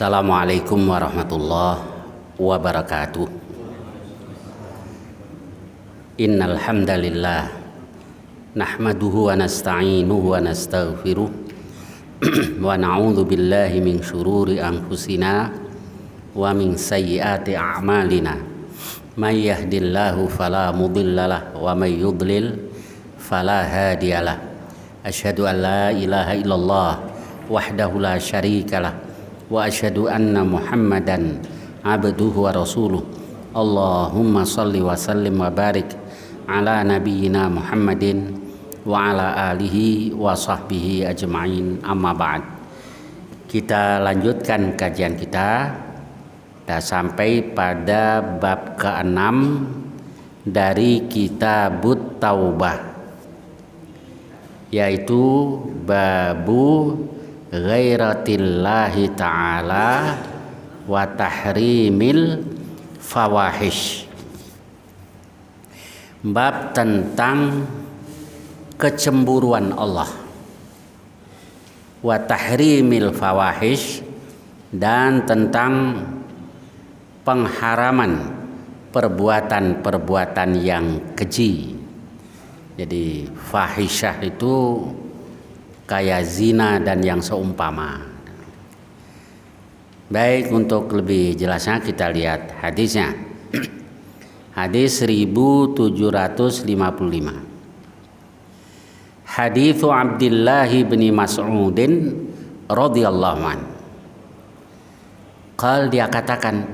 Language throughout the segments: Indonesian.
Assalamualaikum warahmatullahi wabarakatuh. Innal hamdalillah nahmaduhu wa nasta'inuhu wa nastaghfiruh wa na'udzu billahi min syururi anfusina wa min sayyiati a'malina. May yahdihillahu fala mudhillalah wa may yudlil fala hadiyalah. Asyhadu an la ilaha illallah wahdahu la syarikalah wa asyhadu anna Muhammadan abduhu wa rasuluh. Allahumma salli wa sallim wa barik ala nabiyyina Muhammadin wa ala alihi wa sahbihi ajma'in, amma ba'd. Kita lanjutkan kajian kita. Kita sampai pada bab ke-6 dari Kitabut Taubah, yaitu babu ghairatillahi ta'ala wa tahrimil fawahish. Bab tentang kecemburuan Allah, wa tahrimil fawahish, dan tentang pengharaman perbuatan-perbuatan yang keji. Jadi fahisyah itu kayak zina dan yang seumpama. Baik, untuk lebih jelasnya kita lihat hadisnya. Hadis 1755. Hadits Abdullah bin Mas'udin radhiyallahu an. Dia katakan,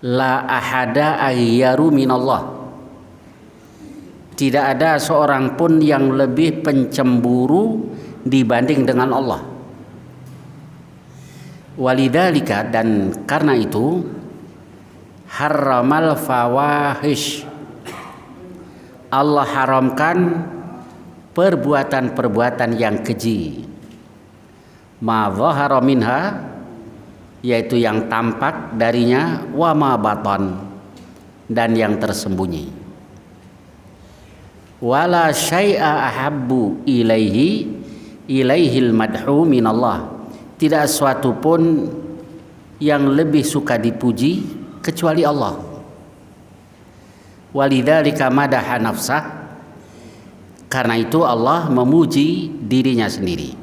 la ahada aghyaru minallah. Tidak ada seorang pun yang lebih pencemburu dibanding dengan Allah. Walidzalika, dan karena itu, harramal fawahish, Allah haramkan perbuatan-perbuatan yang keji. Ma dhahara minha, yaitu yang tampak darinya, wa ma batan, dan yang tersembunyi. Wala syai'a ahabbu ilaihil madhu minallah. Tidak sesuatu pun yang lebih suka dipuji kecuali Allah. Walidzalika madaha nafsah, karena itu Allah memuji dirinya sendiri.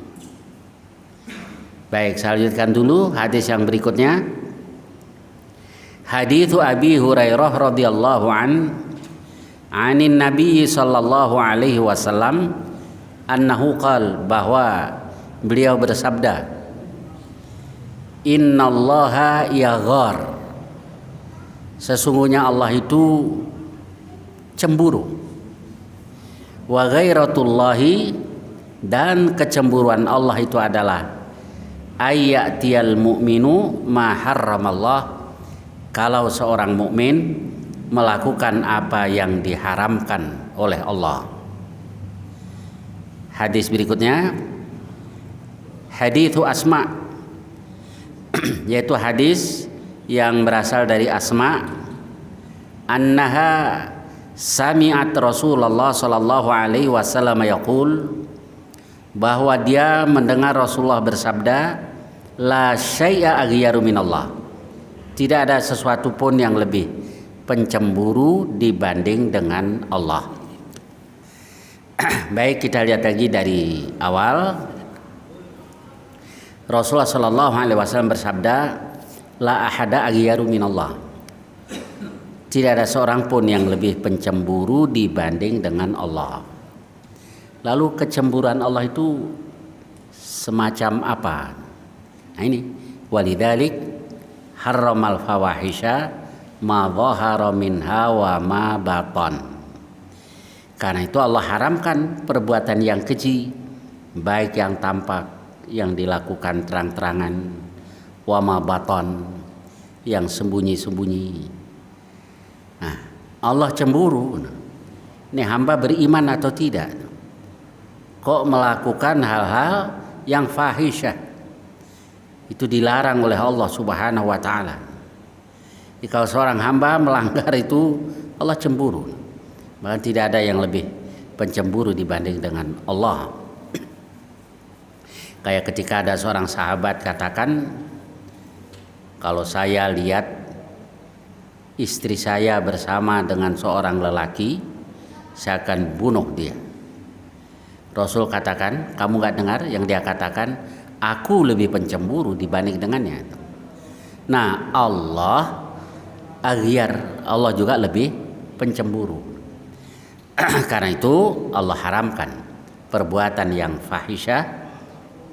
Baik, saya lanjutkan dulu hadis yang berikutnya. Hadits Abi Hurairah radhiyallahu anin Nabi sallallahu alaihi wasallam annahu qala, bahwa beliau bersabda, innallaha yaghar, sesungguhnya Allah itu cemburu. Wa ghairatullahi, dan kecemburuan Allah itu adalah ayyatiyal mu'minu ma harramallah, kalau seorang mukmin melakukan apa yang diharamkan oleh Allah. Hadis berikutnya, haditsu Asma, yaitu hadis yang berasal dari Asma, annaha sami'at Rasulullah sallallahu alaihi wasallam yaqul, bahwa dia mendengar Rasulullah bersabda, la syai'a aghyaru minallah, tidak ada sesuatu pun yang lebih pencemburu dibanding dengan Allah. Baik, kita lihat lagi dari awal. Rasulullah sallallahu alaihi wasallam bersabda, la ahada aghyaru minallah, tidak ada seorang pun yang lebih pencemburu dibanding dengan Allah. Lalu kecemburuan Allah itu semacam apa? Nah ini, walidzalik harramal fawahisha ma dhahara minha wa ma batan. Karena itu Allah haramkan perbuatan yang keji, baik yang tampak, yang dilakukan terang-terangan, wa ma batan, yang sembunyi-sembunyi. Nah, Allah cemburu. Ini hamba beriman atau tidak? Kok melakukan hal-hal yang fahisyah? Itu dilarang oleh Allah Subhanahu wa taala. Kalau seorang hamba melanggar itu, Allah cemburu. Bahkan tidak ada yang lebih pencemburu dibanding dengan Allah. Kayak ketika ada seorang sahabat katakan, kalau saya lihat istri saya bersama dengan seorang lelaki, saya akan bunuh dia. Rasul katakan, kamu gak dengar yang dia katakan, aku lebih pencemburu dibanding dengannya. Nah, Allah aghyar, Allah juga lebih pencemburu. Karena itu Allah haramkan perbuatan yang fahisyah,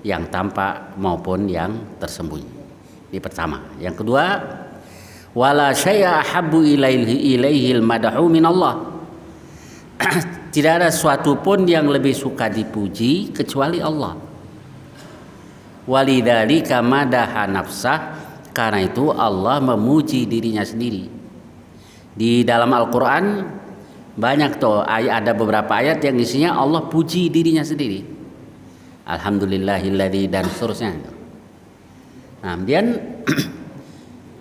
yang tampak maupun yang tersembunyi. Ini pertama. Yang kedua, wala syai'a habbu ilaihil madahu minallah. Tidak ada suatu pun yang lebih suka dipuji kecuali Allah. Walidzalika madaha nafsah, karena itu Allah memuji dirinya sendiri. Di dalam Al-Qur'an banyak tuh ada beberapa ayat yang isinya Allah puji dirinya sendiri. Alhamdulillahilladzi dan seterusnya. Nah, kemudian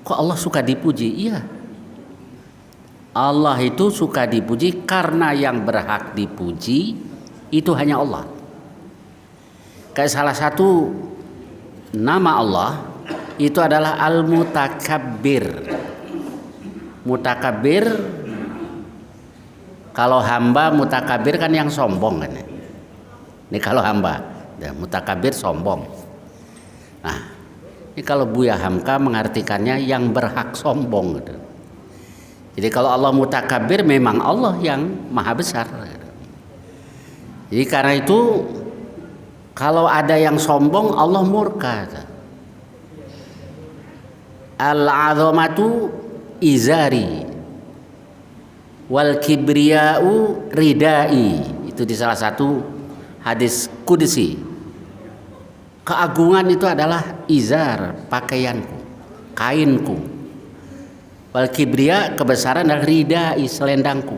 kok Allah suka dipuji? Iya. Allah itu suka dipuji karena yang berhak dipuji itu hanya Allah. Kayak salah satu nama Allah itu adalah Al-Mutakabbir. Mutakabbir, kalau hamba mutakabbir kan yang sombong kan. Ini kalau hamba, mutakabbir sombong. Nah, ini kalau Buya Hamka mengartikannya yang berhak sombong gitu. Jadi kalau Allah mutakabbir memang Allah yang maha besar. Jadi karena itu kalau ada yang sombong Allah murka. Al-'azamatu izari wal kibriya'u ridai. Itu di salah satu hadis qudsi. Keagungan itu adalah izar, pakaianku, kainku. Wal kibriya, kebesaran adalah ridai, selendangku.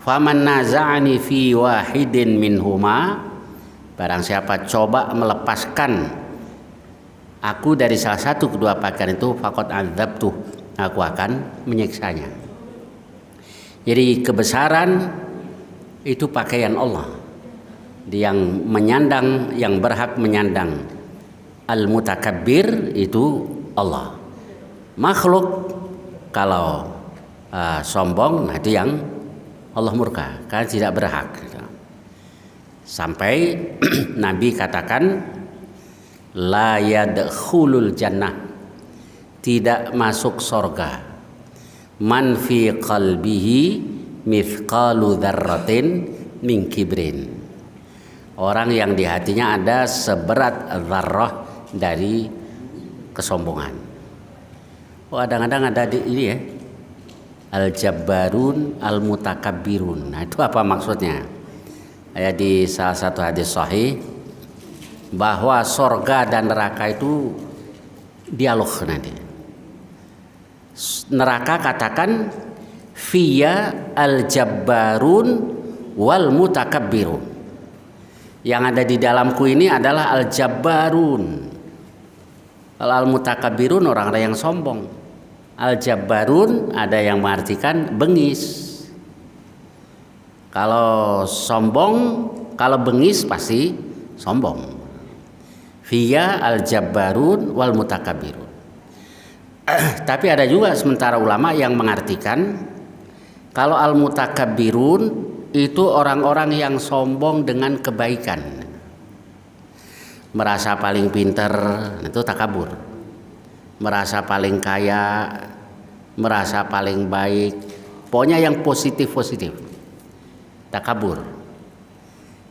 Faman naza'ani fi wahidin minhuma, barang siapa coba melepaskan aku dari salah satu kedua pakaian itu, faqad adzabtuh, aku akan menyiksanya. Jadi kebesaran itu pakaian Allah. Yang menyandang, yang berhak menyandang Al-Mutakabbir itu Allah. Makhluk kalau sombong, nah itu yang Allah murka, karena tidak berhak. Sampai Nabi katakan, la yadkhulul jannah, tidak masuk surga, man fi qalbihi mithqalu dzarratin min kibrin, orang yang di hatinya ada seberat dzarrah dari kesombongan. Oh, kadang-kadang ada di ini ya, al-jabbarun al-mutakabbirun. Nah, itu apa maksudnya? Ya, di salah satu hadis sahih bahwa surga dan neraka itu dialog nanti. Neraka katakan fiya al-jabbarun wal mutakabbirun. Yang ada di dalamku ini adalah al-jabbarun. Al-mutakabbirun orang-orang yang sombong. Al-jabbarun ada yang mengartikan bengis. Kalau sombong, kalau bengis pasti sombong. Fiya al-jabbarun wal mutakabbirun. Tapi ada juga sementara ulama yang mengartikan kalau al-mutakabbirun itu orang-orang yang sombong dengan kebaikan. Merasa paling pinter, itu takabur. Merasa paling kaya, merasa paling baik, pokoknya yang positif-positif. Takabur.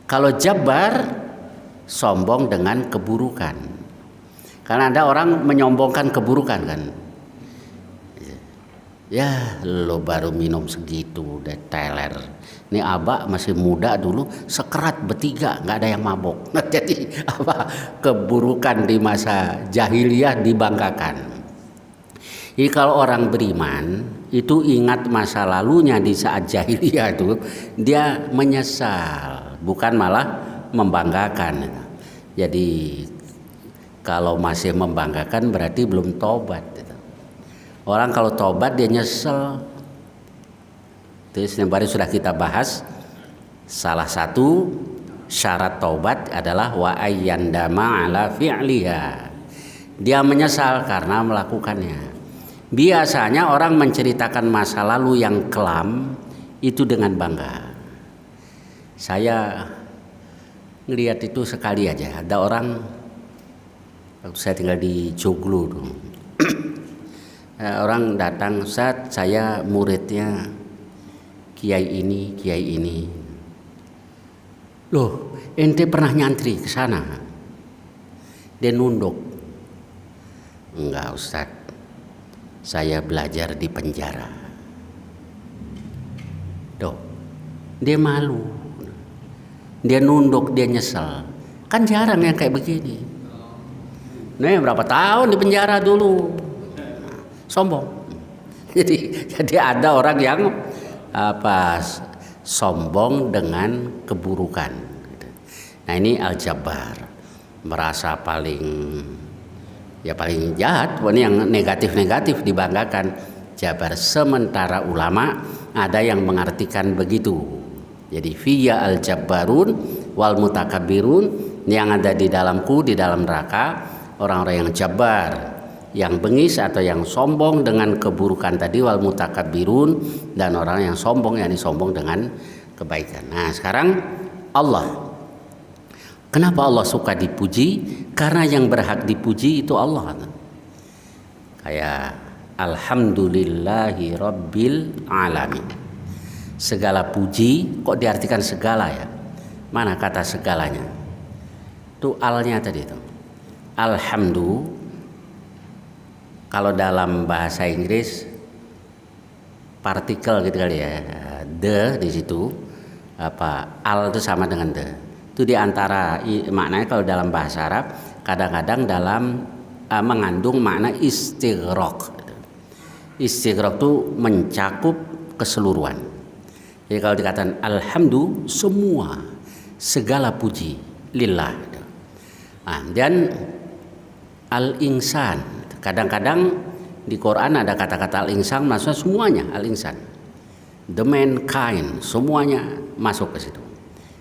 Kalau jabbar, sombong dengan keburukan. Karena ada orang menyombongkan keburukan kan. Ya, lo baru minum segitu, udah teler. Ini abah masih muda dulu, sekerat bertiga, nggak ada yang mabok. Jadi apa keburukan di masa jahiliyah dibanggakan. Jadi kalau orang beriman itu ingat masa lalunya di saat jahiliyah itu, dia menyesal, bukan malah membanggakan. Jadi kalau masih membanggakan berarti belum tobat. Orang kalau tobat dia nyesel. Terus yang baru sudah kita bahas, salah satu syarat taubat adalah wa ayyandama ala fi'liha, Dia menyesal karena melakukannya. Biasanya orang menceritakan masa lalu yang kelam itu dengan bangga. Saya ngelihat itu sekali aja. Ada orang, waktu saya tinggal di Joglo dulu. Orang datang, Ustaz, saya muridnya kiai ini. Loh, ente pernah nyantri ke sana? Dia nunduk. Enggak, Ustaz. Saya belajar di penjara. Tuh, dia malu. Dia nunduk, dia nyesel. Kan jarang yang kayak begini. Nih berapa tahun di penjara dulu. Sombong. Jadi ada orang yang sombong dengan keburukan. Nah, ini Al-Jabbar, merasa paling jahat. Ini yang negatif dibanggakan. Jabar. Sementara ulama ada yang mengartikan begitu. Jadi fiya al-jabbarun wal mutakabbirun, yang ada di dalamku, di dalam neraka, orang-orang yang jabar, yang bengis atau yang sombong dengan keburukan tadi, wal mutakabbirun, dan orang yang sombong, yakni sombong dengan kebaikan. Nah, sekarang Allah. Kenapa Allah suka dipuji? Karena yang berhak dipuji itu Allah. Kayak alhamdulillahi rabbil alamin. Segala puji, kok diartikan segala ya? Mana kata segalanya? Itu alnya tadi itu. Alhamdu. Kalau dalam bahasa Inggris partikel gitu kali ya. The di situ, al itu sama dengan the. Itu diantara maknanya kalau dalam bahasa Arab kadang-kadang dalam mengandung makna istighraq. Istighraq itu mencakup keseluruhan. Jadi kalau dikatakan alhamdu, semua, segala puji lillah. Dan al-insan, kadang-kadang di Quran ada kata-kata al-insan, maksudnya semuanya al-insan, the mankind, semuanya masuk ke situ.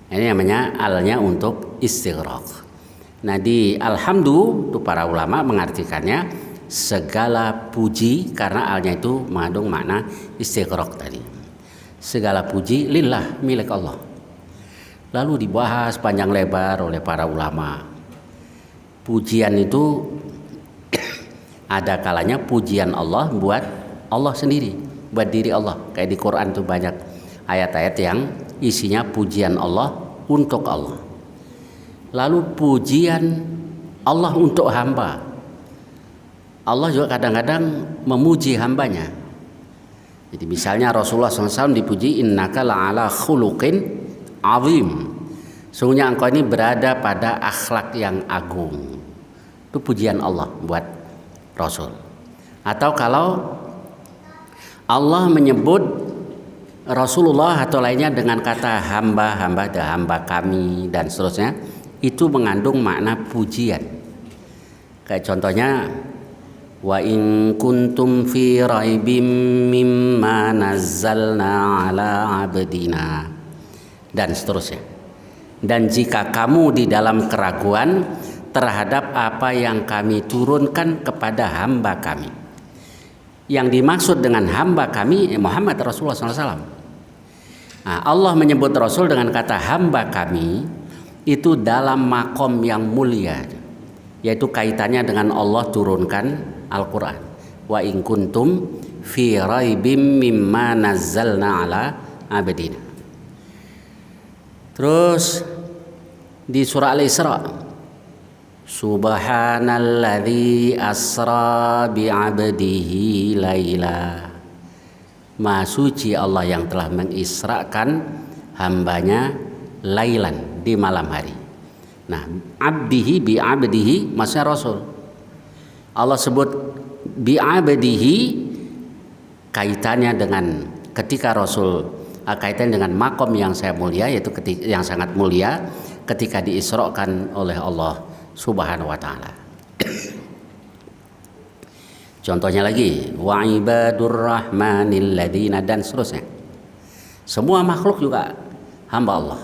Ini namanya alnya untuk istighraq. Nah, di alhamdu itu para ulama mengartikannya segala puji, karena alnya itu mengandung makna istighraq tadi. Segala puji lillah, milik Allah. Lalu dibahas panjang lebar oleh para ulama. Pujian itu ada kalanya pujian Allah buat Allah sendiri, buat diri Allah. Kayak di Quran tuh banyak ayat-ayat yang isinya pujian Allah untuk Allah. Lalu pujian Allah untuk hamba. Allah juga kadang-kadang memuji hambanya. Jadi misalnya Rasulullah SAW dipuji, innaka la'ala khuluqin azim. Sungguhnya engkau ini berada pada akhlak yang agung. Itu pujian Allah buat Rasul. Atau kalau Allah menyebut Rasulullah atau lainnya dengan kata hamba kami dan seterusnya, itu mengandung makna pujian. Kayak contohnya, wa in kuntum fi raibim mimma nazzalna ala abdina, dan seterusnya. Dan jika kamu di dalam keraguan terhadap apa yang kami turunkan kepada hamba kami. Yang dimaksud dengan hamba kami Muhammad Rasulullah SAW. Nah, Allah menyebut Rasul dengan kata hamba kami itu dalam makom yang mulia, yaitu kaitannya dengan Allah turunkan Al-Quran. Wa in kuntum fi raibim mimma nazzalna ala abdina. Terus di surah Al-Isra, subhanalladzi asra bi'abdihi laila. Maha suci Allah yang telah mengisrakan hambanya lailan, di malam hari. Nah, abdihi bi'abdihi maksudnya Rasul. Allah sebut bi'abdihi kaitannya dengan ketika Rasul, kaitannya dengan makom yang saya mulia, yaitu yang sangat mulia ketika diisrakan oleh Allah Subhanahu wa taala. Contohnya lagi, wa ibadur rahmanil ladzina, dan seterusnya. Semua makhluk juga hamba Allah.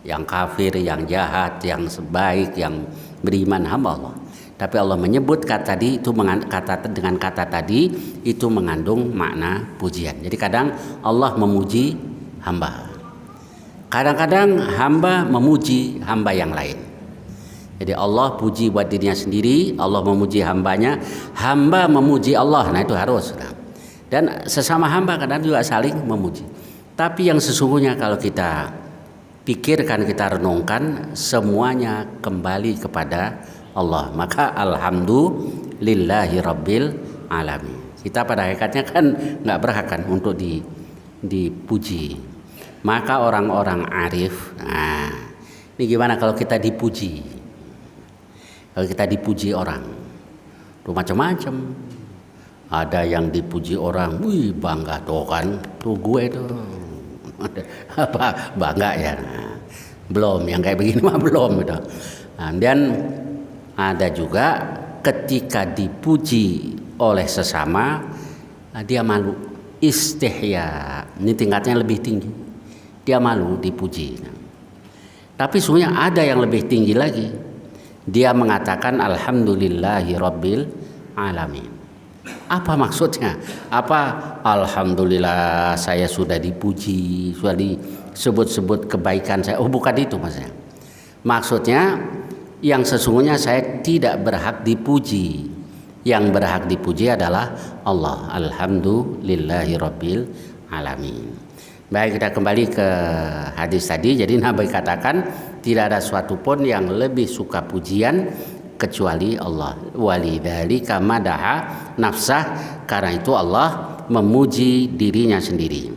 Yang kafir, yang jahat, yang sebaik, yang beriman, hamba Allah. Tapi Allah menyebut kata tadi itu dengan kata tadi itu mengandung makna pujian. Jadi kadang Allah memuji hamba. Kadang-kadang hamba memuji hamba yang lain. Jadi Allah puji buat dirinya sendiri, Allah memuji hambanya, hamba memuji Allah. Nah itu harus. Dan sesama hamba kadang juga saling memuji. Tapi yang sesungguhnya kalau kita pikirkan, kita renungkan, semuanya kembali kepada Allah. Maka alhamdulillahi rabbil alamin. Kita pada hakikatnya kan nggak berhak kan untuk dipuji. Maka orang-orang arif, nah ini gimana kalau kita dipuji? Kalau kita dipuji orang, tuh macam-macam. Ada yang dipuji orang, wih bangga tuh kan, tuh gue tuh apa bangga ya. Nah, belum yang kayak begini mah belum gitu. Nah, dan ada juga ketika dipuji oleh sesama dia malu, istihya. Ini tingkatnya lebih tinggi. Dia malu dipuji. Tapi sebenarnya ada yang lebih tinggi lagi. Dia mengatakan alhamdulillahi rabbil alamin. Apa maksudnya? Apa alhamdulillah saya sudah dipuji, sudah disebut-sebut kebaikan saya. Oh bukan itu maksudnya. Maksudnya yang sesungguhnya saya tidak berhak dipuji. Yang berhak dipuji adalah Allah. Alhamdulillahi rabbil alamin. Baik, kita kembali ke hadis tadi. Jadi Nabi katakan tidak ada suatu pun yang lebih suka pujian kecuali Allah. Walidzalika madaha nafsah, karena itu Allah memuji dirinya sendiri.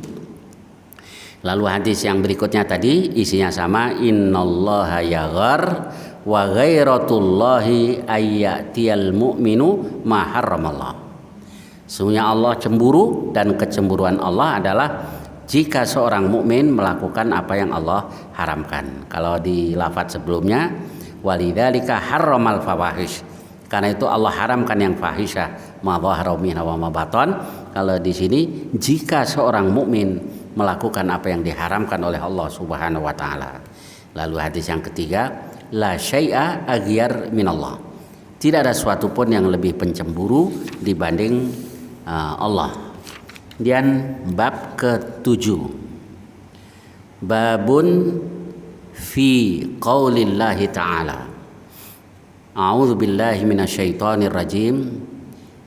Lalu hadis yang berikutnya tadi isinya sama, innallaha yaghar wa ghairatullahi ayyatiyal mu'minu ma harramallah. Sesungguhnya Allah cemburu dan kecemburuan Allah adalah jika seorang mukmin melakukan apa yang Allah haramkan. Kalau di lafaz sebelumnya walidzalika harramal fawahish, karena itu Allah haramkan yang fahisyah ma dhahara minha wa ma batan. Kalau di sini jika seorang mukmin melakukan apa yang diharamkan oleh Allah Subhanahu wa taala. Lalu hadis yang ketiga, la syai'a aghyar minallah. Tidak ada suatu pun yang lebih pencemburu dibanding Allah. Dan bab ke-7. Babun fi qaulillahi ta'ala. A'udzu billahi minasyaitonir rajim.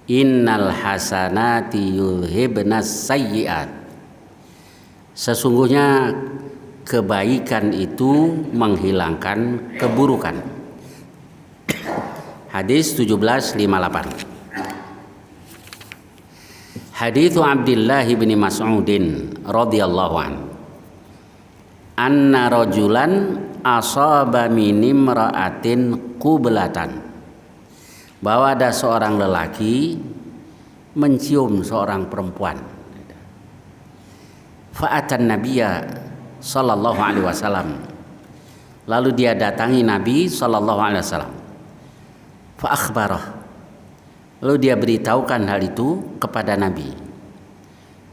Innal hasanati yudhibnas sayyi'at. Sesungguhnya kebaikan itu menghilangkan keburukan. Hadis 1758. Hadits Abdullah bin Mas'udin radhiyallahu an. Anna rajulan asaba min imra'atin qublatan. Bahwa ada seorang lelaki mencium seorang perempuan. Fa'atan nabiyya sallallahu alaihi wasallam. Lalu dia datangi Nabi sallallahu alaihi wasallam. Fa akhbarah. Lalu dia beritahukan hal itu kepada Nabi.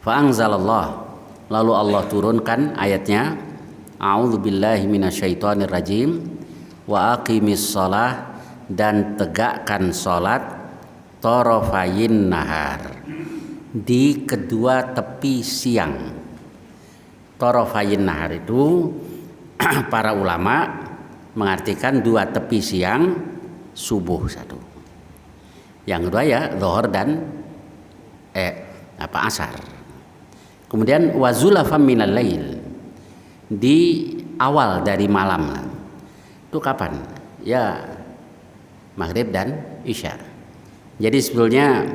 Fa anzalallah. Lalu Allah turunkan ayatnya, A'udzu billahi minasyaitonir rajim wa aqimis shalah, dan tegakkan salat tarafayin nahar, di kedua tepi siang. Tarafayin nahar itu para ulama mengartikan dua tepi siang, subuh satu. Yang kedua ya zuhur dan asar. Kemudian wazulafam minal lail, di awal dari malam. Itu kapan? Ya maghrib dan isya. Jadi sebetulnya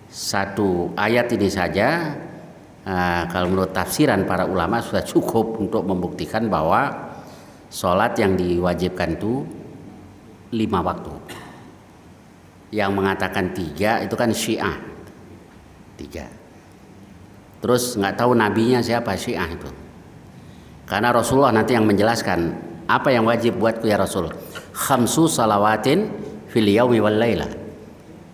satu ayat ini saja kalau menurut tafsiran para ulama sudah cukup untuk membuktikan bahwa sholat yang diwajibkan itu 5 waktu. Yang mengatakan 3 itu kan Syiah 3. Terus nggak tahu nabinya siapa Syiah itu. Karena Rasulullah nanti yang menjelaskan apa yang wajib buatku ya Rasul. Khamsu salawatin fil yaumi wal laila.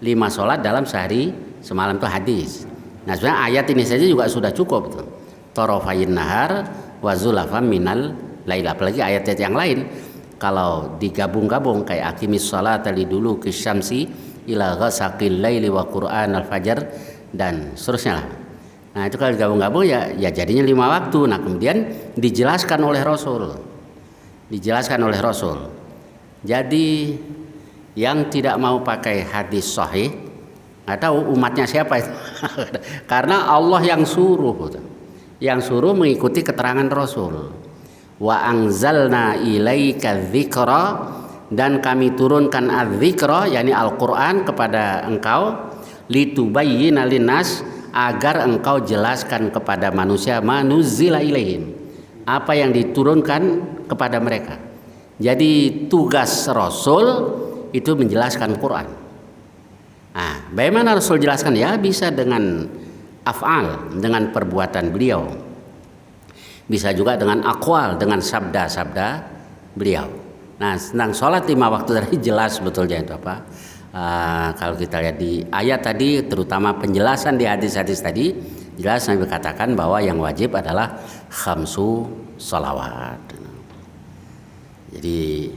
5 sholat dalam sehari semalam itu hadis. Nah sebenarnya ayat ini saja juga sudah cukup tuh. Tarafayin nahar wa zulafam minal laila. Apalagi ayat-ayat yang lain. kalau digabung-gabung kayak aqimis sholata liduluki syamsi ila ghasaqil laili wa qur'an al-fajr dan seterusnya lah. Nah itu kalau digabung-gabung ya jadinya 5 waktu. Nah kemudian dijelaskan oleh Rasul. Jadi yang tidak mau pakai hadis sahih, nggak tahu umatnya siapa itu. Karena Allah yang suruh mengikuti keterangan Rasul. Wa anzalna ilaika dzikra, dan kami turunkan adz-dzikra yakni Al-Qur'an kepada engkau, litubayyina linnas, agar engkau jelaskan kepada manusia manuzila ilaihim, apa yang diturunkan kepada mereka. Jadi tugas Rasul itu menjelaskan Quran. Nah, bagaimana Rasul jelaskan? Ya bisa dengan af'al, dengan perbuatan beliau. Bisa juga dengan aqwal, dengan sabda-sabda beliau. Nah, tentang sholat 5 waktu tadi jelas betulnya itu apa. Kalau kita lihat di ayat tadi, terutama penjelasan di hadis-hadis tadi, jelas Nabi katakan bahwa yang wajib adalah khamsu sholawat. Jadi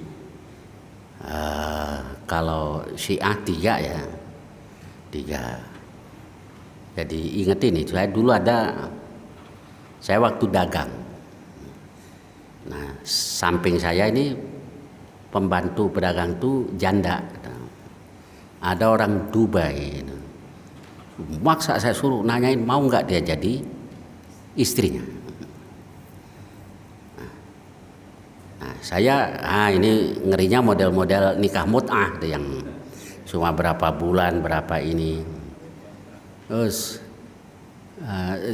kalau Syiah 3 ya, 3. Jadi ingetin nih, saya waktu dagang. Nah, samping saya ini pembantu pedagang tuh janda. Ada orang Dubai. Maksa saya suruh nanyain mau nggak dia jadi istrinya. Nah, saya ini ngerinya model-model nikah mut'ah yang cuma berapa bulan, berapa ini. Terus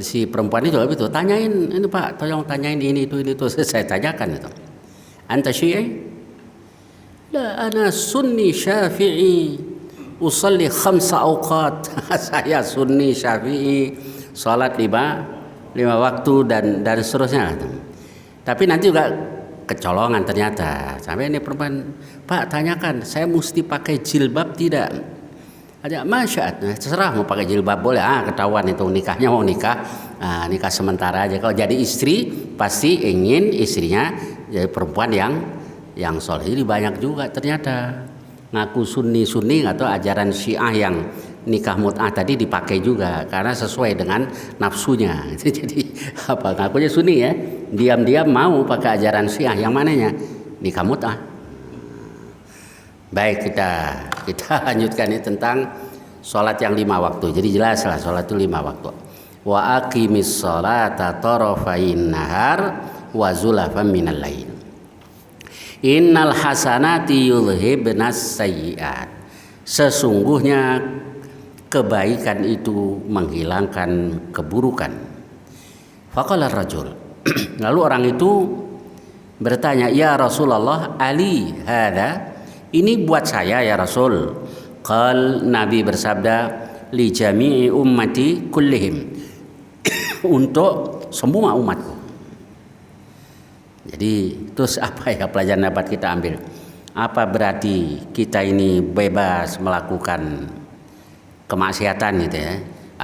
si perempuan itu juga begitu, tanyain ini Pak, tolong tanyain ini itu saya tanyakan itu. Anta Syi'i? La, ana Sunni Syafi'i, usalli 5 awqat. Saya Sunni Syafi'i, salat 5 waktu dan seterusnya. Tapi nanti juga kecolongan ternyata. Sampai ini perempuan, Pak tanyakan, saya mesti pakai jilbab tidak? Ada masyarakat, terserah mau pakai jilbab boleh. Ketahuan itu nikahnya mau nikah sementara aja. Kalau jadi istri pasti ingin istrinya jadi perempuan yang soleh. Ini banyak juga ternyata ngaku sunni atau ajaran Syiah yang nikah mut'ah tadi dipakai juga karena sesuai dengan nafsunya. Jadi apa ngakunya sunni ya, diam-diam mau pakai ajaran Syiah yang mananya nikah mut'ah. Baik, kita lanjutkan ini tentang sholat yang 5 waktu. Jadi jelas lah sholat itu 5 waktu. Wa aqimis sholata tarafain nahar wa zulafan minal lail. Innal hasanati yudhibnas sayyi'at. Sesungguhnya kebaikan itu menghilangkan keburukan. Faqala rajul. Lalu orang itu bertanya, "Ya Rasulullah, ali hada?" Ini buat saya ya Rasul. Qal, Nabi bersabda, li jami'i ummati kullihim. Untuk semua umatku. Jadi terus apa ya pelajaran dapat kita ambil? Apa berarti kita ini bebas melakukan kemaksiatan gitu ya?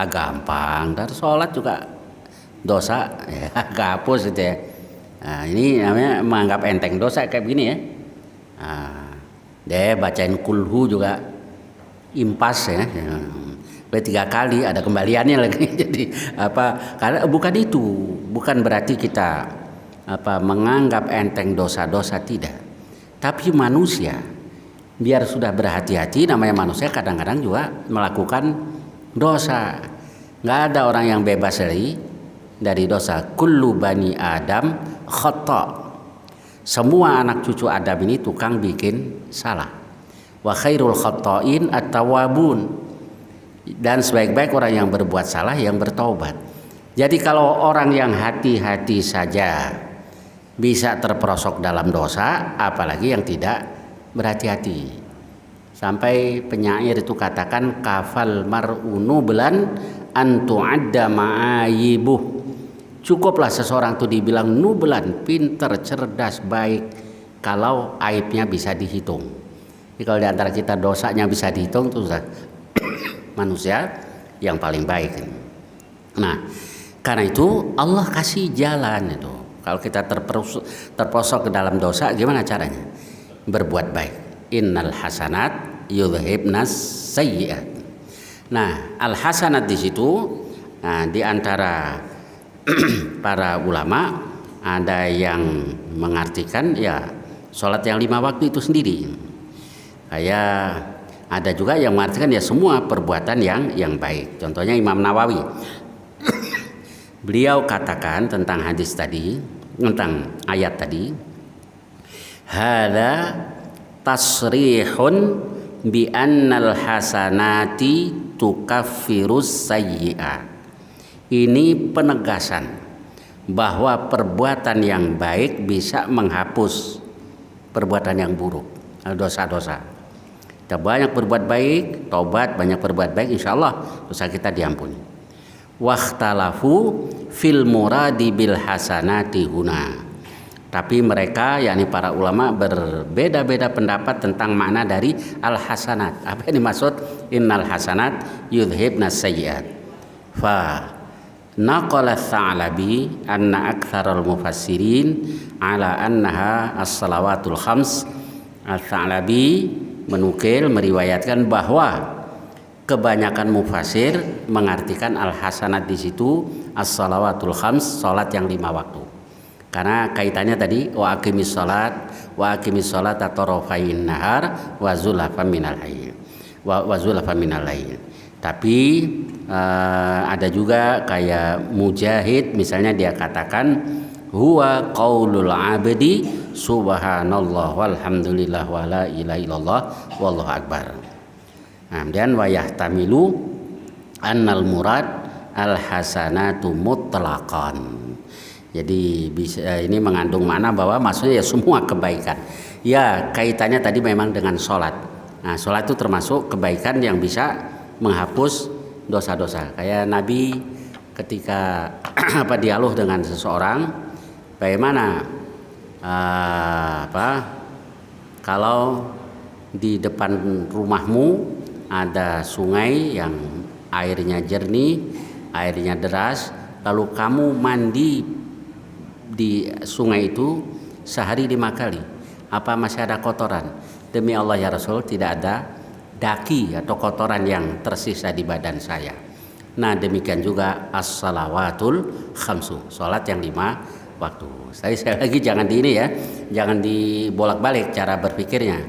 Gampang. Dan sholat juga dosa ya, agak hapus gitu ya. Nah, ini namanya menganggap enteng dosa kayak begini ya. Deh bacain kulhu juga impas ya. 3 kali ada kembaliannya lagi. Jadi karena bukan berarti kita menganggap enteng dosa-dosa, tidak. Tapi manusia biar sudah berhati-hati, namanya manusia kadang-kadang juga melakukan dosa. Nggak ada orang yang bebas dari dosa. Kullu bani Adam khata'. Semua anak cucu Adam ini tukang bikin salah. Wa khairul khata'in at-tawwabun. Dan sebaik-baik orang yang berbuat salah yang bertaubat. Jadi kalau orang yang hati-hati saja bisa terperosok dalam dosa, apalagi yang tidak berhati-hati. Sampai penyair itu katakan kafal mar'unu belan antu'adda ma'ayibuh. Cukuplah seseorang itu dibilang nubelan, pinter, cerdas, baik kalau aibnya bisa dihitung. Jadi kalau di antara kita dosanya bisa dihitung, itu sudah manusia yang paling baik. Nah, karena itu Allah kasih jalan itu. Kalau kita terperosok ke dalam dosa, gimana caranya? berbuat baik. Innal hasanat yudhibnas sayyi'at. Nah, al hasanat di situ, di antara para ulama ada yang mengartikan ya sholat yang 5 waktu itu sendiri. Kayak ada juga yang mengartikan ya semua perbuatan yang baik. Contohnya Imam Nawawi. Beliau katakan tentang hadis tadi, tentang ayat tadi, hadza tasrihun bi annal hasanati tukaffirus sayyi'at. Ini penegasan bahwa perbuatan yang baik bisa menghapus perbuatan yang buruk, dosa-dosa. Kita banyak berbuat baik, tobat, banyak berbuat baik, insya Allah dosa kita diampuni. Wakhtalafu fil muradi bil hasanati huna. Tapi mereka, yakni para ulama, berbeda-beda pendapat tentang makna dari al hasanat. Apa yang dimaksud innal hasanat yudhibnas sayyi'at? Fa naqala Tsa'labi anna aktsaral mufassirin ala annaha as-salawatul khams. Al-Tsa'labi menukil, meriwayatkan bahwa kebanyakan mufasir mengartikan al-hasanat di situ as-salawatul khams, salat yang 5 waktu. Karena kaitannya tadi wa aqimis salat tarafain nahar wa zulafan minal lail. Wa zulafan minal lail. Tapi ada juga kayak Mujahid misalnya, dia katakan huwa qaulul abdi subhanallah walhamdulillah wa la ilaha illallah wallahu akbar. Dan wa yahtamilu annal murad al hasanatu mutlaqan. Jadi bisa, ini mengandung makna bahwa maksudnya ya semua kebaikan. Ya kaitannya tadi memang dengan sholat. Nah, sholat itu termasuk kebaikan yang bisa menghapus dosa-dosa. Kayak Nabi ketika dialog dengan seseorang, bagaimana kalau di depan rumahmu ada sungai yang airnya jernih, airnya deras, lalu kamu mandi di sungai itu sehari 5 kali, apa masih ada kotoran? Demi Allah ya Rasul, tidak ada daki atau kotoran yang tersisa di badan saya. Nah demikian juga as-salawatul khamsu, salat yang 5 waktu. Saya lagi jangan di ini ya, jangan dibolak-balik cara berpikirnya.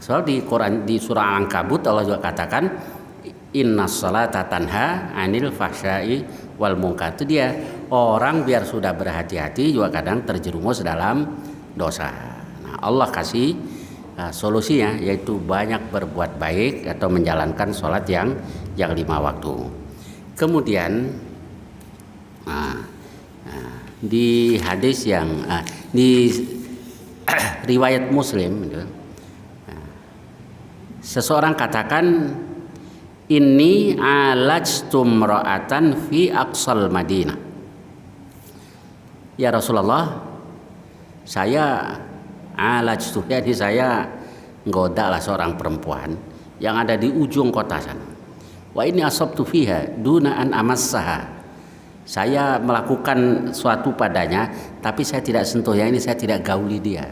Soal di Quran, di surah Al-Ankabut Allah juga katakan innas salata tanha anil fahsya'i wal munkar. Itu dia, orang biar sudah berhati-hati juga kadang terjerumus dalam dosa. Nah, Allah kasih solusinya, yaitu banyak berbuat baik atau menjalankan sholat yang 5 waktu. Kemudian di hadis yang di riwayat Muslim, seseorang katakan inni alajtum ra'atan fi aqsal Madinah. Ya Rasulullah, saya alajtu, jadi saya nggoda lah seorang perempuan yang ada di ujung kota sana. Wa inni asabtu fiha duna an amassaha. Saya melakukan suatu padanya tapi saya tidak sentuh, yang ini saya tidak gauli dia.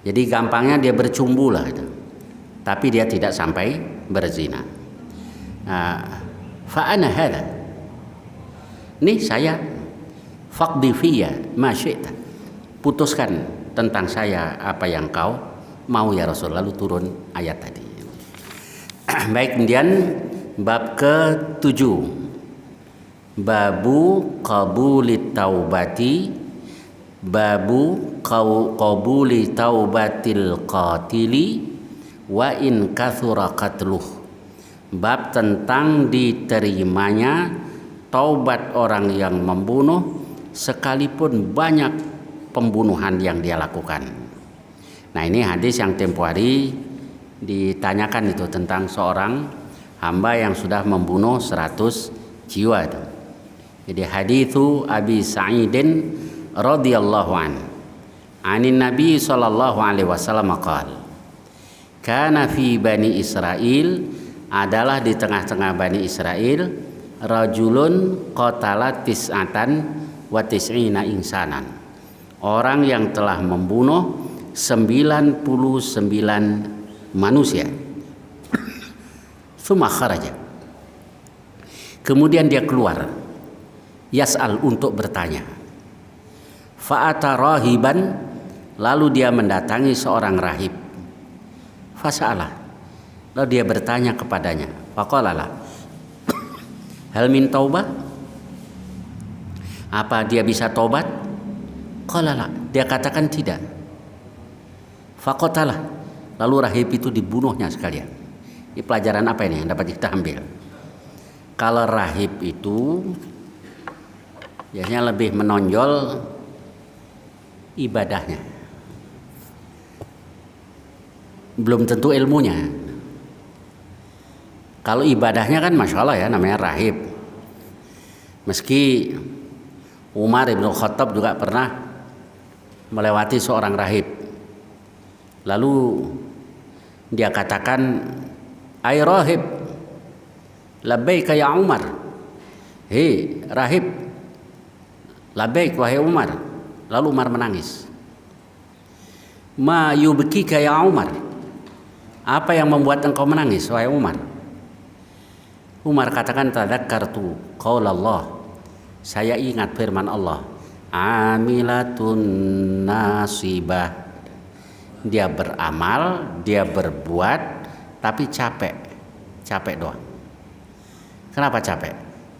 Jadi gampangnya dia bercumbu lah itu. Tapi dia tidak sampai berzina. Fa'ana hadha, ini saya faqdi fiyya ma syi'ta, putuskan tentang saya apa yang kau mau ya Rasul. Lalu turun ayat tadi. Baik, kemudian bab ke-7, babu qabulit taubati, babu qabuli taubatil qatili wa in kathura qatluh. Bab tentang diterimanya taubat orang yang membunuh sekalipun banyak pembunuhan yang dia lakukan. Nah, ini hadis yang tempo hari ditanyakan itu tentang seorang hamba yang sudah membunuh 100 jiwa itu. Jadi haditsu Abi Sa'idin radhiyallahu an anin Nabi sallallahu alaihi wasallam qala kana fi Bani Israil, adalah di tengah-tengah Bani Israel, rajulun qatala tis'atan wa tis'ina insanan, orang yang telah membunuh manusia. Tsumma kharaja. Kemudian dia keluar. Yas'al, untuk bertanya. Fa'ata rahiban, lalu dia mendatangi seorang rahib. Fasa'alah, lalu dia bertanya kepadanya. Faqalalah, hal min taubah? Apa dia bisa taubat? Qalala, dia katakan tidak. Faqatalah, lalu rahib itu dibunuhnya sekalian. Ini pelajaran apa ini yang dapat kita ambil? Kalau rahib itu biasanya lebih menonjol ibadahnya, belum tentu ilmunya. Kalau ibadahnya kan masya Allah ya, namanya rahib. Meski Umar ibn Khattab juga pernah melewati seorang rahib, lalu dia katakan, "Ai rahib, labbaika ya Umar." Hei rahib, labbaik wahai Umar. Lalu Umar menangis. Ma yubkika ya Umar, apa yang membuat engkau menangis wahai Umar? Umar katakan, tadzakkartu qaulallah, saya ingat firman Allah, amilatun nasibah. Dia beramal, dia berbuat, tapi capek doang. Kenapa capek?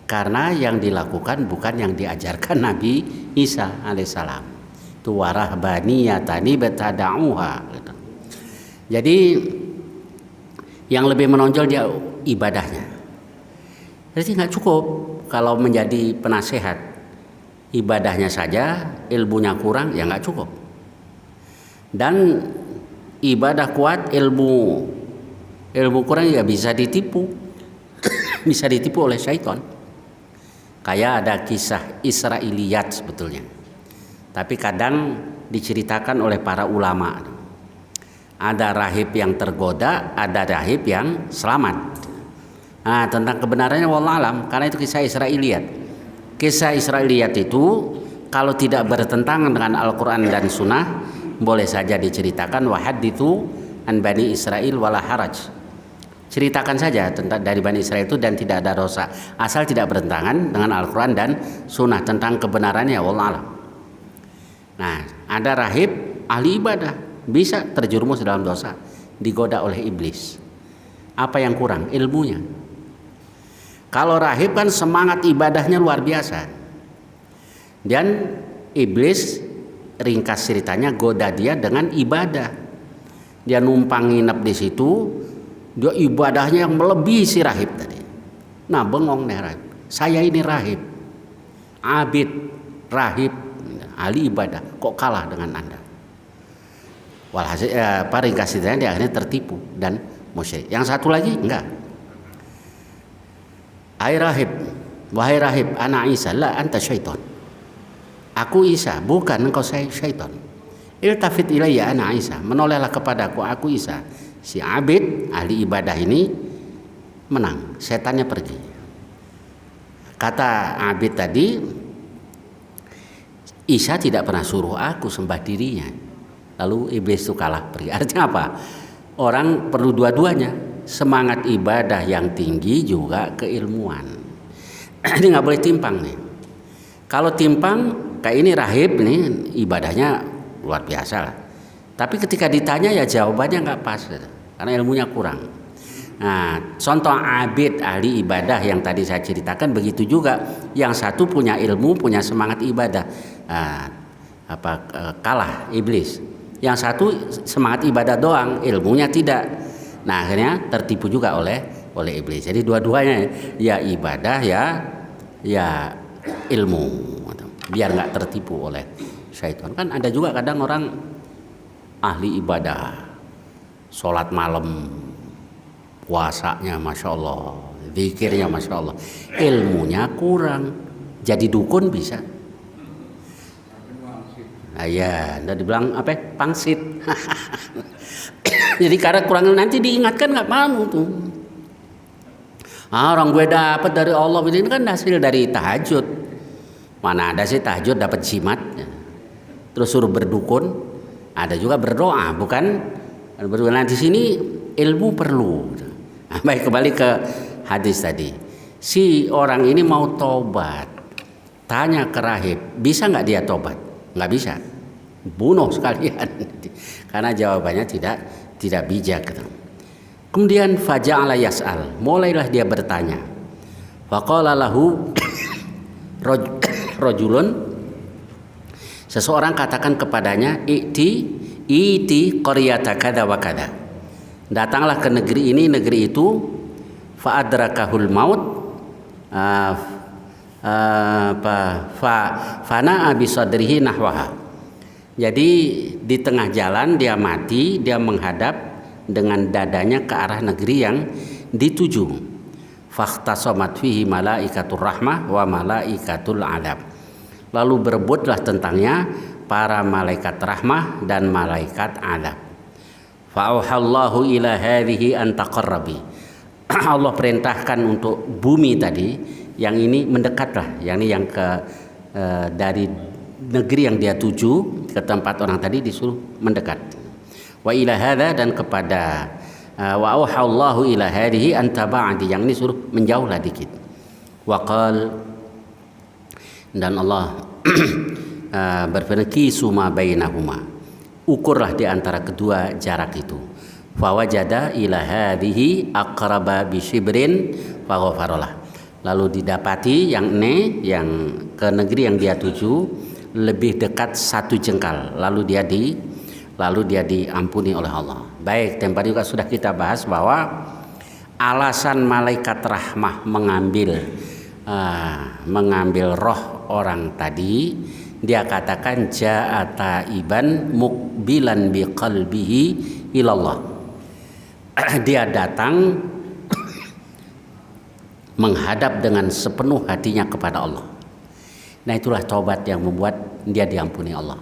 Karena yang dilakukan bukan yang diajarkan Nabi Isa alaihissalam. Tu warahbaniyatani betada'uha. Jadi yang lebih menonjol dia ibadahnya. Jadi nggak cukup kalau menjadi penasehat ibadahnya saja, ilmunya kurang, ya nggak cukup. Dan ibadah kuat, ilmu kurang ya bisa ditipu. Bisa ditipu oleh syaitan. Kayak ada kisah Israiliyat sebetulnya, tapi kadang diceritakan oleh para ulama. Ada rahib yang tergoda, ada rahib yang selamat. Nah, tentang kebenarannya wallahu alam, karena itu kisah Israiliyat. Kisah Israiliyat itu kalau tidak bertentangan dengan Al-Quran dan Sunnah, boleh saja diceritakan. Wahadithu an bani Israil wala haraj. Ceritakan saja tentang dari Bani Israel itu dan tidak ada dosa, asal tidak bertentangan dengan Al-Quran dan Sunnah tentang kebenarannya wallahu alam. Nah, ada rahib ahli ibadah bisa terjerumus dalam dosa, digoda oleh iblis. Apa yang kurang? Ilmunya. Kalau rahib kan semangat ibadahnya luar biasa, dan iblis, ringkas ceritanya, goda dia dengan ibadah. Dia numpang nginep di situ. Dia ibadahnya yang melebihi si rahib tadi. Nah, bengong nih rahib. Saya ini rahib, abid, rahib, ahli ibadah, kok kalah dengan Anda? Walhasil ringkas ceritanya dia akhirnya tertipu dan musyrik. Yang satu lagi enggak. Hai rahib, wahai rahib, ana Isa, la anta syaitan. Aku Isa, bukan engkau syaitan. Iltafit ilayya ana Isa, menolehlah kepadaku, aku Isa. Si abid, ahli ibadah ini menang, setannya pergi. Kata abid tadi, Isa tidak pernah suruh aku sembah dirinya. Lalu iblis itu kalah pergi. Artinya apa? Orang perlu dua-duanya, semangat ibadah yang tinggi juga keilmuan. Ini nggak boleh timpang nih. Kalau timpang kayak ini rahib nih, ibadahnya luar biasa lah. Tapi ketika ditanya ya jawabannya nggak pas, karena ilmunya kurang. Nah, contoh abid ahli ibadah yang tadi saya ceritakan begitu juga. Yang satu punya ilmu, punya semangat ibadah, kalah iblis. Yang satu semangat ibadah doang, ilmunya tidak. Nah, akhirnya tertipu juga oleh iblis. Jadi dua-duanya ya ibadah ya ilmu, biar nggak tertipu oleh syaitan. Kan ada juga kadang orang ahli ibadah, sholat malam, puasanya masya Allah, zikirnya masya Allah, ilmunya kurang, jadi dukun bisa. Ya, udah dibilang apa? Pangsit. Jadi karena kurang, nanti diingatkan nggak mau tuh. Orang gue dapat dari Allah, ini kan hasil dari tahajud. Mana ada sih tahajud dapat jimat? Terus suruh berdukun. ada juga berdoa, bukan berdoa. Nah, di sini ilmu perlu. Nah, baik, kembali ke hadis tadi. Si orang ini mau tobat, tanya ke rahib, bisa nggak dia tobat? Nggak bisa, bunuh sekalian. Karena jawabannya tidak bijak. Kemudian faja'ala yas'al, mulailah dia bertanya. Faqala lahu rajulun, seseorang katakan kepadanya, iti qaryata kada wa kada, datanglah ke negeri ini, negeri itu. Fa'adrakahul maut, fana'a bisadrihi nahwaha. Jadi di tengah jalan dia mati, dia menghadap dengan dadanya ke arah negeri yang dituju. Fakhtasamat fihi malaikatur rahmah wa malaikatul adab. Lalu berebutlah tentangnya para malaikat rahmah dan malaikat adab. Fa'auhallahu ila hadhihi an taqarrabi. Allah perintahkan untuk bumi tadi, yang ini mendekatlah, yang dari negeri yang dia tuju ke tempat orang tadi disuruh mendekat. Wa ila hadza, dan kepada wa auhallahu ila hadhihi an taba'di, yang ini suruh menjauhlah dikit. Wa qal, dan Allah berfirman, qisu ma bainahuma, ukurlah di antara kedua jarak itu. Fawajada ila hadhihi aqraba bi shibrin faghfaralah. Lalu didapati yang ke negeri yang dia tuju lebih dekat 1 jengkal, lalu dia diampuni oleh Allah. Baik, tempat juga sudah kita bahas bahwa alasan malaikat rahmah mengambil roh orang tadi, dia katakan ja'ata iban mukbilan biqalbihi ilallah. Dia datang menghadap dengan sepenuh hatinya kepada Allah. Nah, itulah taubat yang membuat dia diampuni Allah.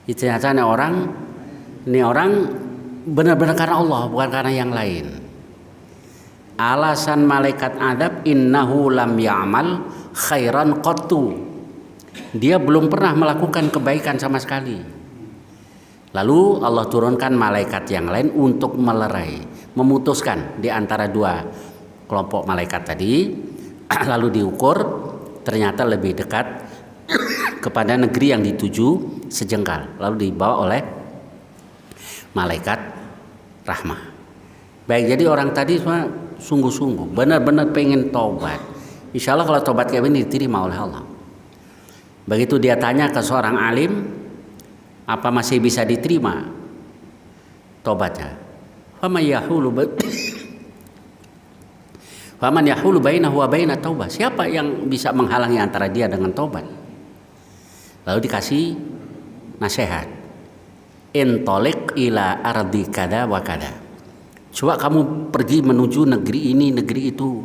Itu ternyata ini orang benar-benar karena Allah, bukan karena yang lain. Alasan malaikat adab, innahu lam ya'mal khairan qattu. Dia belum pernah melakukan kebaikan sama sekali. Lalu Allah turunkan malaikat yang lain untuk melerai, memutuskan di antara dua kelompok malaikat tadi. Lalu diukur, ternyata lebih dekat kepada negeri yang dituju sejengkal. Lalu dibawa oleh malaikat rahmah. Baik, jadi orang tadi semua sungguh-sungguh, benar-benar pengen taubat. Insya Allah kalau taubat kayak ini diterima oleh Allah. Begitu dia tanya ke seorang alim, apa masih bisa diterima tobatnya? Faman yahulu bainahu wa baina taubah. Siapa yang bisa menghalangi antara dia dengan tobat? Lalu dikasih nasihat. Intolik ila ardi kada wa kada. Coba kamu pergi menuju negeri ini, negeri itu.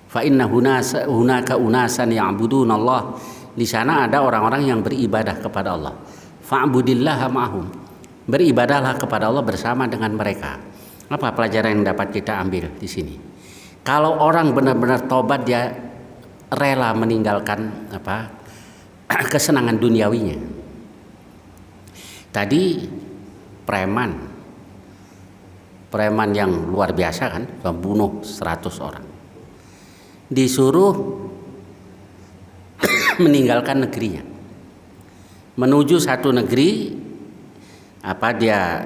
Fa inna hunaka unasan ya'budun Allah. Di sana ada orang-orang yang beribadah kepada Allah. Fa'budillaha ma'hum, beribadahlah kepada Allah bersama dengan mereka. Apa pelajaran yang dapat kita ambil di sini? Kalau orang benar-benar tobat, dia rela meninggalkan kesenangan duniawinya. Tadi preman yang luar biasa kan, membunuh 100 orang, disuruh meninggalkan negerinya, menuju satu negeri, dia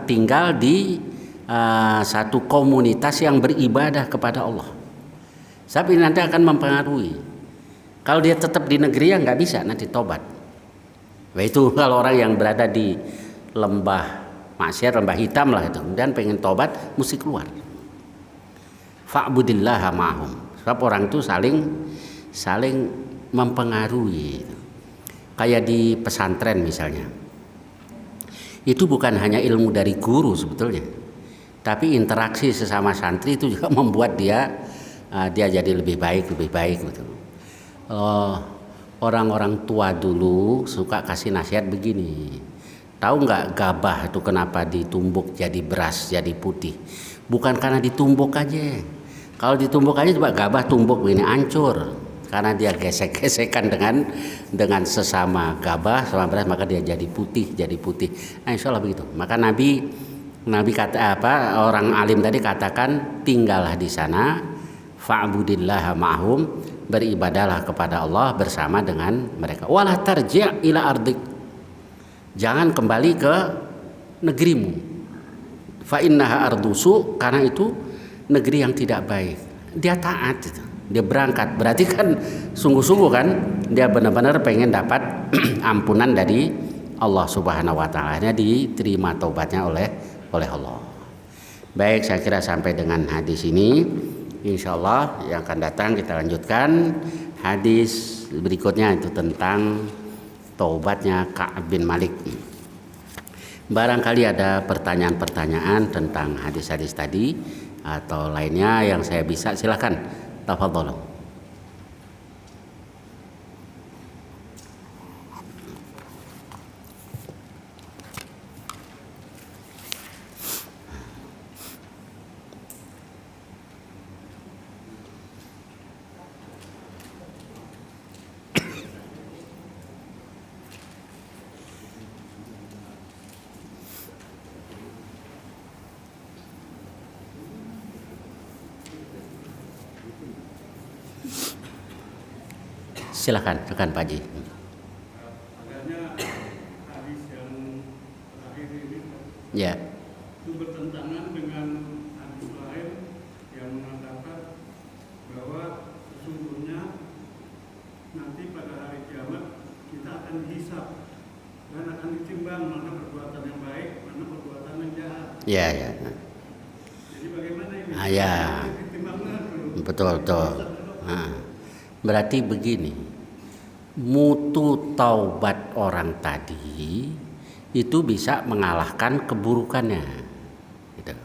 tinggal di satu komunitas yang beribadah kepada Allah. Tapi nanti akan mempengaruhi. Kalau dia tetap di negeri, nggak bisa nanti tobat. Nah, itu kalau orang yang berada di lembah maksiat, lembah hitam lah itu, dan pengen tobat mesti keluar. Fa'budillaha ma'hum. Sebab orang itu saling mempengaruhi. Kayak di pesantren misalnya, itu bukan hanya ilmu dari guru sebetulnya, tapi interaksi sesama santri itu juga membuat dia jadi lebih baik gitu. Orang-orang tua dulu suka kasih nasihat begini, tahu nggak gabah itu kenapa ditumbuk jadi beras, jadi putih? Bukan karena ditumbuk aja. Kalau ditumbuk aja coba gabah tumbuk begini hancur, karena dia gesek-gesekan dengan sesama gabah sama beras, maka dia jadi putih. Nah, insya Allah begitu. Maka Nabi kata apa? Orang alim tadi katakan tinggallah di sana, fa'budillaha ma'hum, beribadalah kepada Allah bersama dengan mereka. Wala tarji' ila ardik, jangan kembali ke negerimu. Fa innaha ardusu, karena itu negeri yang tidak baik. Dia taat itu. Dia berangkat, berarti kan sungguh-sungguh kan dia benar-benar pengen dapat ampunan dari Allah Subhanahu wa taala, diterima taubatnya oleh Allah. Baik, saya kira sampai dengan hadis ini. Insyaallah yang akan datang kita lanjutkan hadis berikutnya, itu tentang taubatnya Ka'ab bin Malik. Barangkali ada pertanyaan-pertanyaan tentang hadis-hadis tadi atau lainnya yang saya bisa, silakan. Tafadhol. Silakan Pak Haji. Adanya hadis yang terakhir ini Ya. itu bertentangan dengan hadis lain yang mengatakan bahwa sesungguhnya nanti pada hari kiamat kita akan dihisab dan akan ditimbang mana perbuatan yang baik, mana perbuatan yang jahat. Ya. Jadi bagaimana ini? Ya. Ditimbangnya dulu. Betul. Nah, berarti begini, mutu taubat orang tadi itu bisa mengalahkan keburukannya, gitu.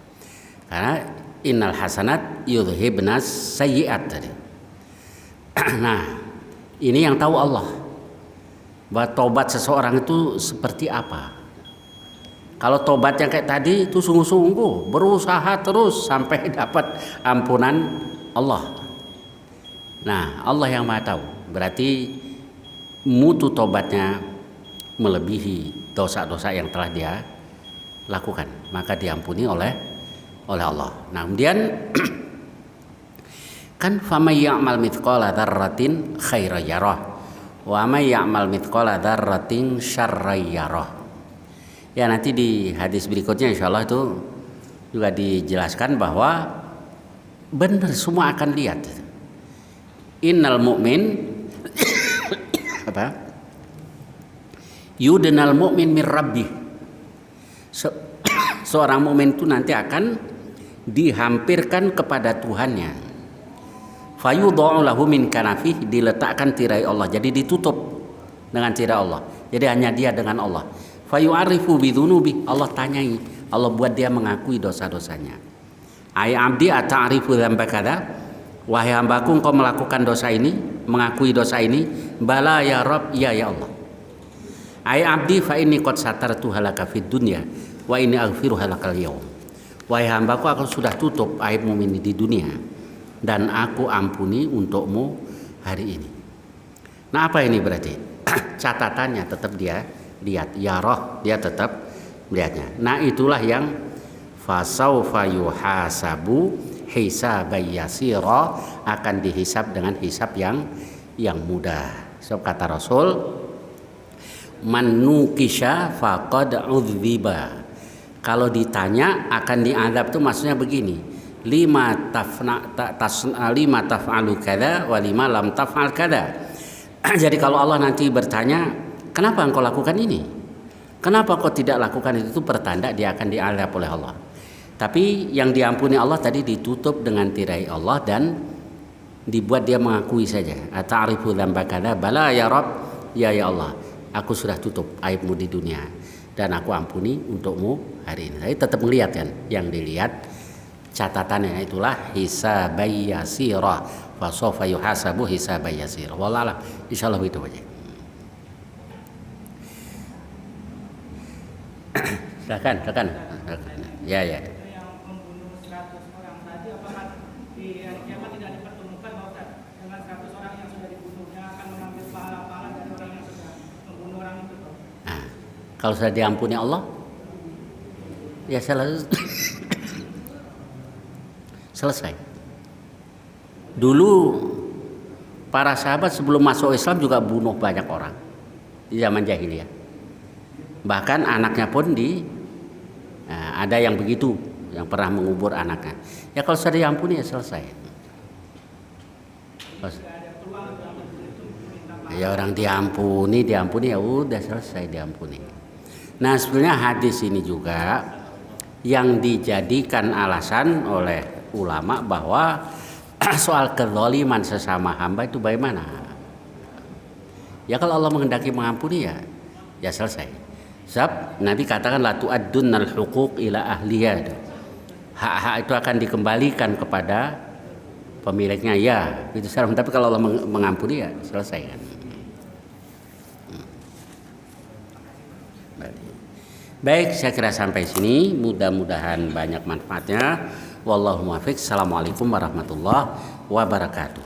Karena innal hasanat yudhibnas sayyi'at tadi. Nah, ini yang tahu Allah, bahwa taubat seseorang itu seperti apa. Kalau taubat yang kayak tadi itu sungguh-sungguh berusaha terus sampai dapat ampunan Allah. Nah, Allah yang Maha tahu. Berarti mutu tobatnya melebihi dosa-dosa yang telah dia lakukan, maka diampuni oleh Allah. Nah, kemudian kan famay ya'mal mithqala dzarratin khairan yarah wa may ya'mal mithqala dzarratin syarran yarah. Ya, nanti di hadis berikutnya insyaallah itu juga dijelaskan bahwa benar semua akan lihat. Innal mu'min apa? Yudnal mu'min mir rabbih. Seorang mukmin itu nanti akan dihampirkan kepada Tuhannya. Fayudha'u lahu min kanafih, diletakkan tirai Allah. Jadi ditutup dengan tirai Allah. Jadi hanya dia dengan Allah. Fayu'arifu bidzunubi, Allah tanyai. Allah buat dia mengakui dosa-dosanya. Ay abdi ata'rifu dzamba kada? Wahai hambaku, engkau melakukan dosa ini, mengakui dosa ini. Bala ya Rabb, ya Allah. Ay abdi fa inni qad satartu halaka fid dunya wa inni aghfiru halakal yaum. Wahai hambaku, aku sudah tutup aibmu ini di dunia dan aku ampuni untukmu hari ini. Nah, apa ini berarti? Catatannya tetap dia lihat, ya roh, dia tetap melihatnya. Nah, itulah yang fasaufa yuhasabu hisaban yasira, akan dihisab dengan hisab yang mudah. Sebab kata Rasul, man nukisha faqad udziba. Kalau ditanya akan diadab itu maksudnya begini, lima taf'alu kada wa lima lam taf'al kada. Jadi kalau Allah nanti bertanya, kenapa engkau lakukan ini? Kenapa kau tidak lakukan itu pertanda dia akan diadab oleh Allah. Tapi yang diampuni Allah tadi ditutup dengan tirai Allah dan dibuat dia mengakui saja. Ata'rifu dzamba kada? Bala ya Rabb, ya Allah. Aku sudah tutup aibmu di dunia dan aku ampuni untukmu hari ini. Tapi tetap melihat kan, yang dilihat catatannya itulah hisabai yasira, fa sawfa yuhasabu hisabai yasira. Wallah, insyaallah itu aja. Silakan. Ya. Yang membunuh 100 orang tadi, apakah di hari kiamat tidak dipertemukan dengan 100 orang yang sudah dibunuh? Kalau sudah diampuni Allah, ya selesai. Dulu para sahabat sebelum masuk Islam juga bunuh banyak orang di zaman jahiliyah. Bahkan anaknya pun ada yang begitu, yang pernah mengubur anaknya. Ya kalau sudah diampuni ya selesai. Ya orang diampuni ya udah selesai diampuni. Nah sebenarnya hadis ini juga yang dijadikan alasan oleh ulama bahwa soal kezaliman sesama hamba itu bagaimana? Ya kalau Allah menghendaki mengampuni ya selesai. Sebab Nabi katakan la tu'addunnal huquq ila ahliya. Hak-hak itu akan dikembalikan kepada pemiliknya ya. Itu salah. Tapi kalau Allah mengampuni ya selesai kan. Baik, saya kira sampai sini. Mudah-mudahan banyak manfaatnya. Wallahu muwaffiq. Assalamualaikum warahmatullahi wabarakatuh.